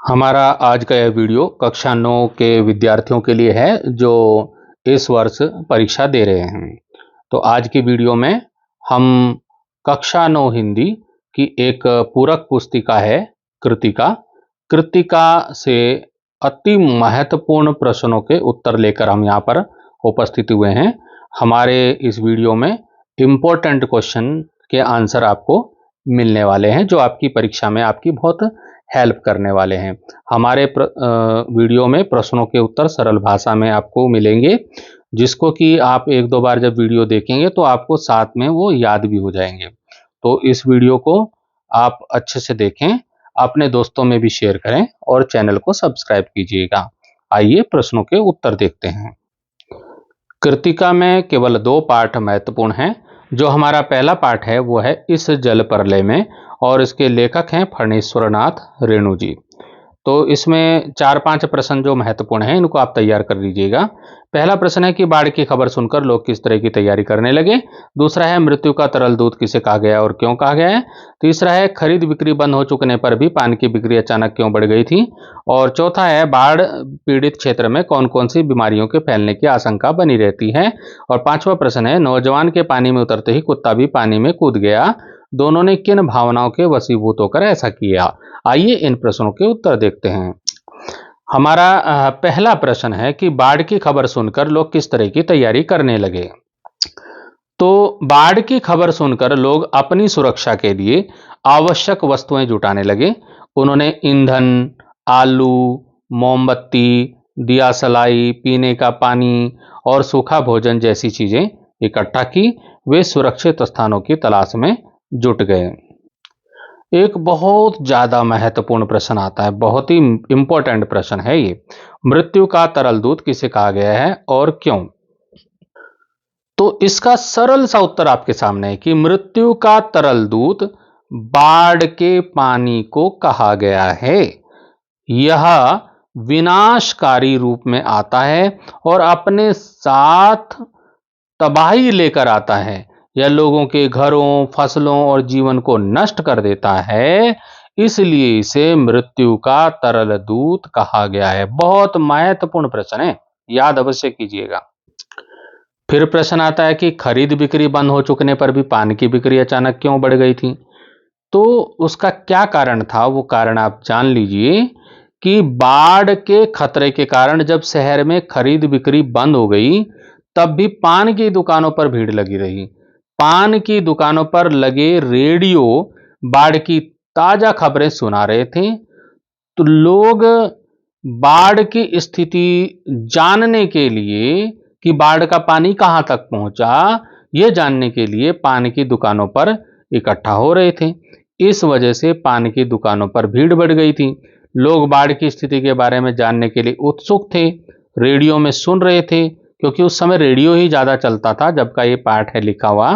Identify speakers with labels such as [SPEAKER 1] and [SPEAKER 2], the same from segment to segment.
[SPEAKER 1] हमारा आज का यह वीडियो कक्षा 9 के विद्यार्थियों के लिए है जो इस वर्ष परीक्षा दे रहे हैं। तो आज की वीडियो में हम कक्षा 9 हिंदी की एक पूरक पुस्तिका है कृतिका। कृतिका से अति महत्वपूर्ण प्रश्नों के उत्तर लेकर हम यहाँ पर उपस्थित हुए हैं। हमारे इस वीडियो में इम्पोर्टेंट क्वेश्चन के आंसर आपको मिलने वाले हैं जो आपकी परीक्षा में आपकी बहुत हेल्प करने वाले हैं। हमारे वीडियो में प्रश्नों के उत्तर सरल भाषा में आपको मिलेंगे, जिसको कि आप एक दो बार जब वीडियो देखेंगे तो आपको साथ में वो याद भी हो जाएंगे। तो इस वीडियो को आप अच्छे से देखें, अपने दोस्तों में भी शेयर करें और चैनल को सब्सक्राइब कीजिएगा। आइए प्रश्नों के उत्तर देखते हैं। कृतिका में केवल 2 पाठ महत्वपूर्ण हैं। जो हमारा पहला पाठ है वो है इस जल प्रलय में, और इसके लेखक हैं फणीश्वरनाथ रेणु जी। तो इसमें 4-5 प्रश्न जो महत्वपूर्ण हैं इनको आप तैयार कर लीजिएगा। पहला प्रश्न है कि बाढ़ की खबर सुनकर लोग किस तरह की तैयारी करने लगे। दूसरा है मृत्यु का तरल दूत किसे कहा गया और क्यों कहा गया है। तीसरा है खरीद बिक्री बंद हो चुकने पर भी पान की बिक्री अचानक क्यों बढ़ गई थी। और चौथा है बाढ़ पीड़ित क्षेत्र में कौन कौन सी बीमारियों के फैलने की आशंका बनी रहती है। और 5वां प्रश्न है नौजवान के पानी में उतरते ही कुत्ता भी पानी में कूद गया, दोनों ने किन भावनाओं के वशीभूत होकर ऐसा किया। आइए इन प्रश्नों के उत्तर देखते हैं। हमारा पहला प्रश्न है कि बाढ़ की खबर सुनकर लोग किस तरह की तैयारी करने लगे। तो बाढ़ की खबर सुनकर लोग अपनी सुरक्षा के लिए आवश्यक वस्तुएं जुटाने लगे। उन्होंने ईंधन, आलू, मोमबत्ती, दिया सलाई, पीने का पानी और सूखा भोजन जैसी चीजें इकट्ठा की। वे सुरक्षित स्थानों की तलाश में जुट गए। एक बहुत ज्यादा महत्वपूर्ण प्रश्न आता है, बहुत ही इंपॉर्टेंट प्रश्न है ये। मृत्यु का तरल दूत किसे कहा गया है और क्यों। तो इसका सरल सा उत्तर आपके सामने है कि मृत्यु का तरल दूत बाढ़ के पानी को कहा गया है। यह विनाशकारी रूप में आता है और अपने साथ तबाही लेकर आता है। यह लोगों के घरों, फसलों और जीवन को नष्ट कर देता है, इसलिए इसे मृत्यु का तरल दूत कहा गया है। बहुत महत्वपूर्ण प्रश्न है, याद अवश्य कीजिएगा। फिर प्रश्न आता है कि खरीद बिक्री बंद हो चुकने पर भी पान की बिक्री अचानक क्यों बढ़ गई थी। तो उसका क्या कारण था, वो कारण आप जान लीजिए कि बाढ़ के खतरे के कारण जब शहर में खरीद बिक्री बंद हो गई, तब भी पान की दुकानों पर भीड़ लगी रही। पान की दुकानों पर लगे रेडियो बाढ़ की ताजा खबरें सुना रहे थे। तो लोग बाढ़ की स्थिति जानने के लिए कि बाढ़ का पानी कहां तक पहुंचा, यह जानने के लिए पान की दुकानों पर इकट्ठा हो रहे थे। इस वजह से पान की दुकानों पर भीड़ बढ़ गई थी। लोग बाढ़ की स्थिति के बारे में जानने के लिए उत्सुक थे, रेडियो में सुन रहे थे, क्योंकि उस समय रेडियो ही ज्यादा चलता था जब का ये पाठ है लिखा हुआ।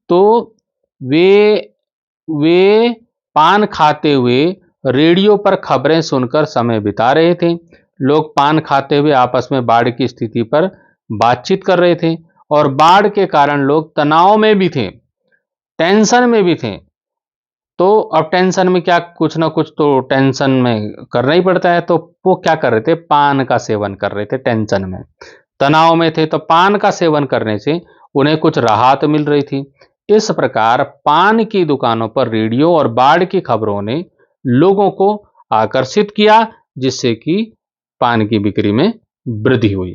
[SPEAKER 1] तो वे पान खाते हुए रेडियो पर खबरें सुनकर समय बिता रहे थे। लोग पान खाते हुए आपस में बाढ़ की स्थिति पर बातचीत कर रहे थे, और बाढ़ के कारण लोग तनाव में भी थे, टेंशन में भी थे। तो अब टेंशन में क्या, कुछ ना कुछ तो टेंशन में करना ही पड़ता है। तो वो क्या कर रहे थे, पान का सेवन कर रहे थे। टेंशन में, तनाव में थे, तो पान का सेवन करने से उन्हें कुछ राहत मिल रही थी। इस प्रकार पान की दुकानों पर रेडियो और बाढ़ की खबरों ने लोगों को आकर्षित किया, जिससे कि पान की बिक्री में वृद्धि हुई।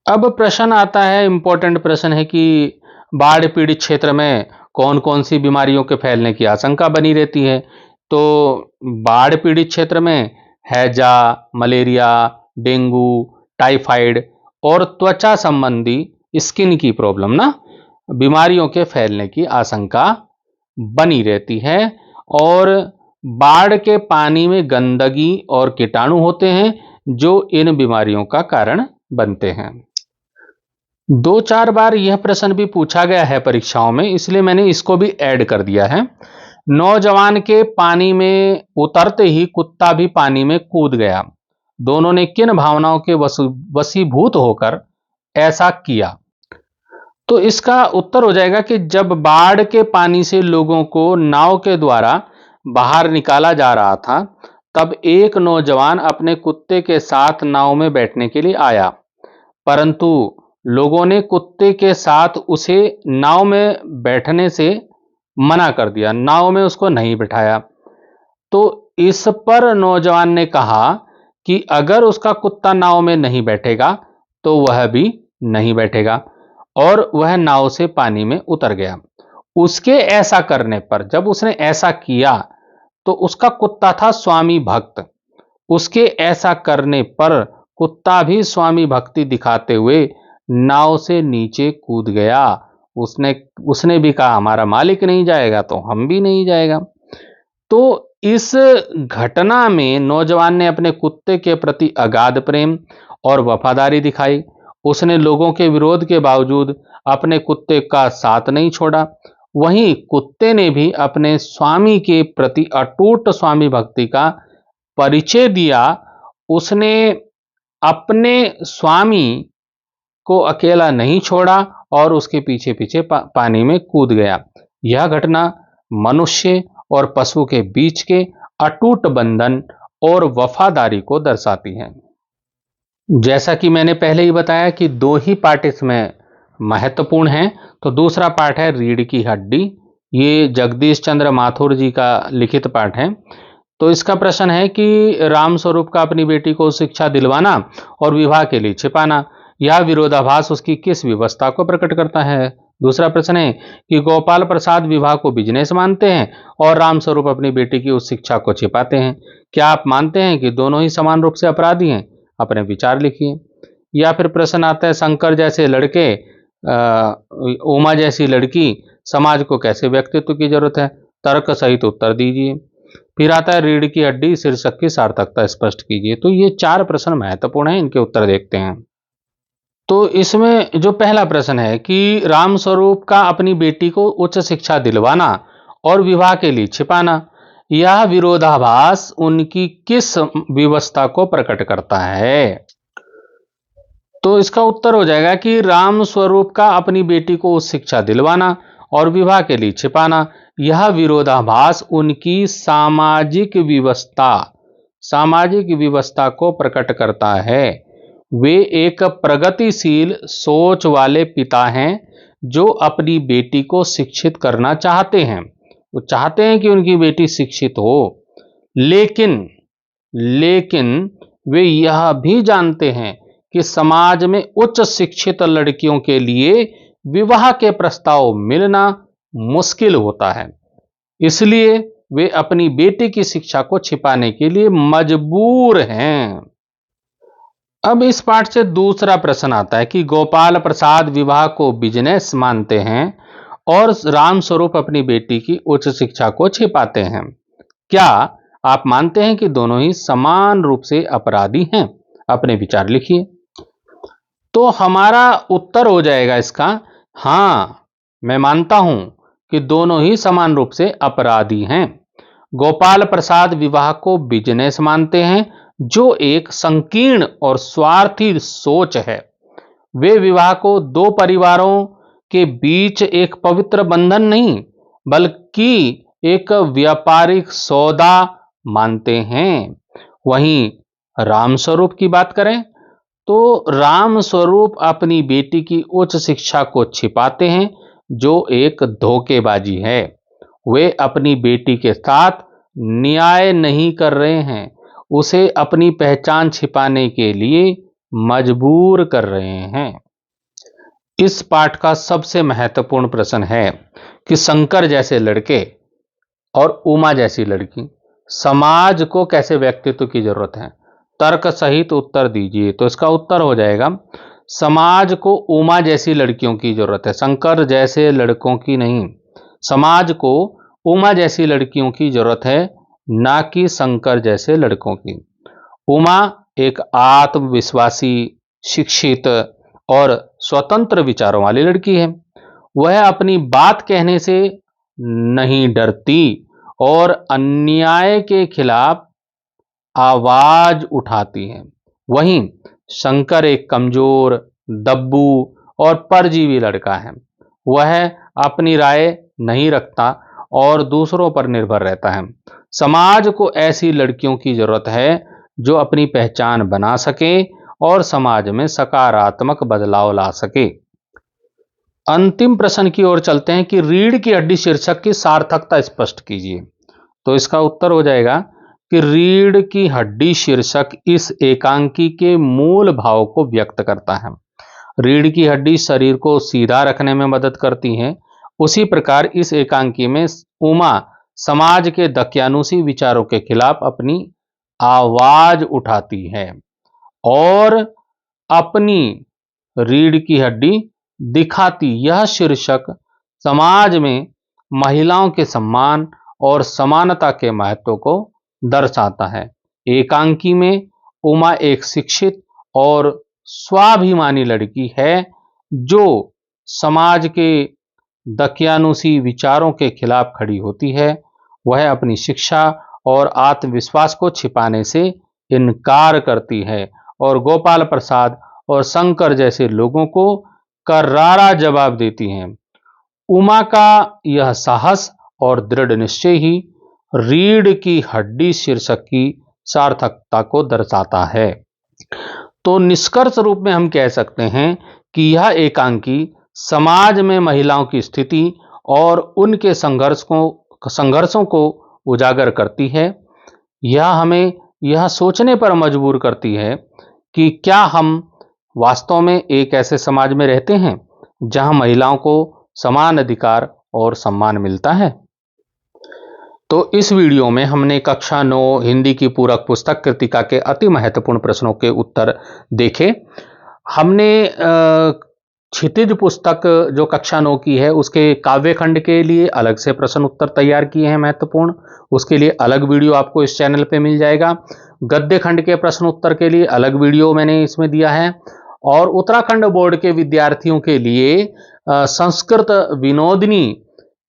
[SPEAKER 1] अब प्रश्न आता है, इंपॉर्टेंट प्रश्न है कि बाढ़ पीड़ित क्षेत्र में कौन कौन सी बीमारियों के फैलने की आशंका बनी रहती है। तो बाढ़ पीड़ित क्षेत्र में हैजा, मलेरिया, डेंगू, टाइफाइड और त्वचा संबंधी स्किन की प्रॉब्लम ना बीमारियों के फैलने की आशंका बनी रहती है। और बाढ़ के पानी में गंदगी और कीटाणु होते हैं जो इन बीमारियों का कारण बनते हैं। 2-4 बार यह प्रश्न भी पूछा गया है परीक्षाओं में, इसलिए मैंने इसको भी ऐड कर दिया है। नौजवान के पानी में उतरते ही कुत्ता भी पानी में कूद गया, दोनों ने किन भावनाओं के वशीभूत होकर ऐसा किया। तो इसका उत्तर हो जाएगा कि जब बाढ़ के पानी से लोगों को नाव के द्वारा बाहर निकाला जा रहा था, तब एक नौजवान अपने कुत्ते के साथ नाव में बैठने के लिए आया, परंतु लोगों ने कुत्ते के साथ उसे नाव में बैठने से मना कर दिया, नाव में उसको नहीं बिठाया। तो इस पर नौजवान ने कहा कि अगर उसका कुत्ता नाव में नहीं बैठेगा तो वह भी नहीं बैठेगा, और वह नाव से पानी में उतर गया। उसके ऐसा करने पर, जब उसने ऐसा किया, तो उसका कुत्ता था स्वामी भक्त। उसके ऐसा करने पर कुत्ता भी स्वामी भक्ति दिखाते हुए नाव से नीचे कूद गया। उसने उसने भी कहा हमारा मालिक नहीं जाएगा तो हम भी नहीं जाएगा। तो इस घटना में नौजवान ने अपने कुत्ते के प्रति अगाध प्रेम और वफादारी दिखाई। उसने लोगों के विरोध के बावजूद अपने कुत्ते का साथ नहीं छोड़ा। वहीं कुत्ते ने भी अपने स्वामी के प्रति अटूट स्वामी भक्ति का परिचय दिया। उसने अपने स्वामी को अकेला नहीं छोड़ा और उसके पीछे पीछे पानी में कूद गया। यह घटना मनुष्य और पशु के बीच के अटूट बंधन और वफादारी को दर्शाती है। जैसा कि मैंने पहले ही बताया कि दो ही पार्ट इसमें महत्वपूर्ण हैं। तो दूसरा पार्ट है रीढ़ की हड्डी। ये जगदीश चंद्र माथुर जी का लिखित पाठ है। तो इसका प्रश्न है कि राम स्वरूप का अपनी बेटी को शिक्षा दिलवाना और विवाह के लिए छिपाना, यह विरोधाभास उसकी किस व्यवस्था को प्रकट करता है। दूसरा प्रश्न है कि गोपाल प्रसाद विवाह को बिजनेस मानते हैं और राम स्वरूप अपनी बेटी की उस शिक्षा को छिपाते हैं। क्या आप मानते हैं कि दोनों ही समान रूप से अपराधी हैं? अपने विचार लिखिए। या फिर प्रश्न आता है शंकर जैसे लड़के, उमा जैसी लड़की, समाज को कैसे व्यक्तित्व की जरूरत है? तर्क सहित उत्तर दीजिए। फिर आता है रीढ़ की हड्डी शीर्षक की सार्थकता स्पष्ट कीजिए। तो ये 4 प्रश्न महत्वपूर्ण हैं, इनके उत्तर देखते हैं। तो इसमें जो पहला प्रश्न है कि राम स्वरूप का अपनी बेटी को उच्च शिक्षा दिलवाना और विवाह के लिए छिपाना, यह विरोधाभास उनकी किस व्यवस्था को प्रकट करता है? तो इसका उत्तर हो जाएगा कि राम स्वरूप का अपनी बेटी को उच्च शिक्षा दिलवाना और विवाह के लिए छिपाना, यह विरोधाभास उनकी सामाजिक व्यवस्था को प्रकट करता है। वे एक प्रगतिशील सोच वाले पिता हैं जो अपनी बेटी को शिक्षित करना चाहते हैं। वो चाहते हैं कि उनकी बेटी शिक्षित हो, लेकिन वे यह भी जानते हैं कि समाज में उच्च शिक्षित लड़कियों के लिए विवाह के प्रस्ताव मिलना मुश्किल होता है। इसलिए वे अपनी बेटी की शिक्षा को छिपाने के लिए मजबूर हैं। अब इस पाठ से दूसरा प्रश्न आता है कि गोपाल प्रसाद विवाह को बिजनेस मानते हैं और राम स्वरूप अपनी बेटी की उच्च शिक्षा को छिपाते हैं। क्या आप मानते हैं कि दोनों ही समान रूप से अपराधी हैं? अपने विचार लिखिए। तो हमारा उत्तर हो जाएगा इसका, हां, मैं मानता हूं कि दोनों ही समान रूप से अपराधी हैं। गोपाल प्रसाद विवाह को बिजनेस मानते हैं, जो एक संकीर्ण और स्वार्थी सोच है। वे विवाह को दो परिवारों के बीच एक पवित्र बंधन नहीं, बल्कि एक व्यापारिक सौदा मानते हैं। वहीं रामस्वरूप की बात करें तो राम स्वरूप अपनी बेटी की उच्च शिक्षा को छिपाते हैं, जो एक धोखेबाजी है। वे अपनी बेटी के साथ न्याय नहीं कर रहे हैं, उसे अपनी पहचान छिपाने के लिए मजबूर कर रहे हैं। इस पाठ का सबसे महत्वपूर्ण प्रश्न है कि शंकर जैसे लड़के और उमा जैसी लड़की, समाज को कैसे व्यक्तित्व की जरूरत है? तर्क सहित उत्तर दीजिए। तो इसका उत्तर हो जाएगा, समाज को उमा जैसी लड़कियों की जरूरत है, शंकर जैसे लड़कों की नहीं। समाज को उमा जैसी लड़कियों की जरूरत है, ना कि शंकर जैसे लड़कों की। उमा एक आत्मविश्वासी, शिक्षित और स्वतंत्र विचारों वाली लड़की है। वह अपनी बात कहने से नहीं डरती और अन्याय के खिलाफ आवाज उठाती है। वहीं शंकर एक कमजोर, दब्बू और परजीवी लड़का है। वह अपनी राय नहीं रखता और दूसरों पर निर्भर रहता है। समाज को ऐसी लड़कियों की जरूरत है जो अपनी पहचान बना सके और समाज में सकारात्मक बदलाव ला सके। अंतिम प्रश्न की ओर चलते हैं कि रीढ़ की हड्डी शीर्षक की सार्थकता स्पष्ट कीजिए। तो इसका उत्तर हो जाएगा कि रीढ़ की हड्डी शीर्षक इस एकांकी के मूल भाव को व्यक्त करता है। रीढ़ की हड्डी शरीर को सीधा रखने में मदद करती है। उसी प्रकार इस एकांकी में उमा समाज के दकियानुसी विचारों के खिलाफ अपनी आवाज उठाती है और अपनी रीढ़ की हड्डी दिखाती। यह शीर्षक समाज में महिलाओं के सम्मान और समानता के महत्व को दर्शाता है। एकांकी में उमा एक शिक्षित और स्वाभिमानी लड़की है जो समाज के दकियानुसी विचारों के खिलाफ खड़ी होती है। वह अपनी शिक्षा और आत्मविश्वास को छिपाने से इनकार करती है और गोपाल प्रसाद और शंकर जैसे लोगों को करारा जवाब देती हैं। उमा का यह साहस और दृढ़ निश्चय ही रीढ़ की हड्डी शीर्षक की सार्थकता को दर्शाता है। तो निष्कर्ष रूप में हम कह सकते हैं कि यह एकांकी समाज में महिलाओं की स्थिति और उनके संघर्षों को उजागर करती है। यह हमें यह सोचने पर मजबूर करती है कि क्या हम वास्तव में एक ऐसे समाज में रहते हैं जहां महिलाओं को समान अधिकार और सम्मान मिलता है। तो इस वीडियो में हमने कक्षा 9 हिंदी की पूरक पुस्तक कृतिका के अति महत्वपूर्ण प्रश्नों के उत्तर देखे। हमने क्षितिज पुस्तक जो कक्षा 9 की है उसके काव्यखंड के लिए अलग से प्रश्न उत्तर तैयार किए हैं महत्वपूर्ण। उसके लिए अलग वीडियो आपको इस चैनल पे मिल जाएगा। गद्य खंड के प्रश्न उत्तर के लिए अलग वीडियो मैंने इसमें दिया है और उत्तराखंड बोर्ड के विद्यार्थियों के लिए संस्कृत विनोदिनी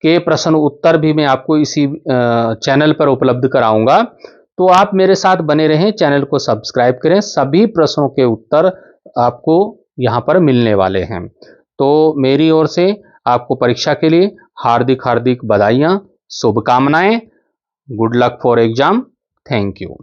[SPEAKER 1] के प्रश्न उत्तर भी मैं आपको इसी चैनल पर उपलब्ध कराऊंगा। तो आप मेरे साथ बने रहें, चैनल को सब्सक्राइब करें। सभी प्रश्नों के उत्तर आपको यहां पर मिलने वाले हैं। तो मेरी ओर से आपको परीक्षा के लिए हार्दिक हार्दिक बधाइयां, शुभकामनाएं। Good luck for exam. Thank you.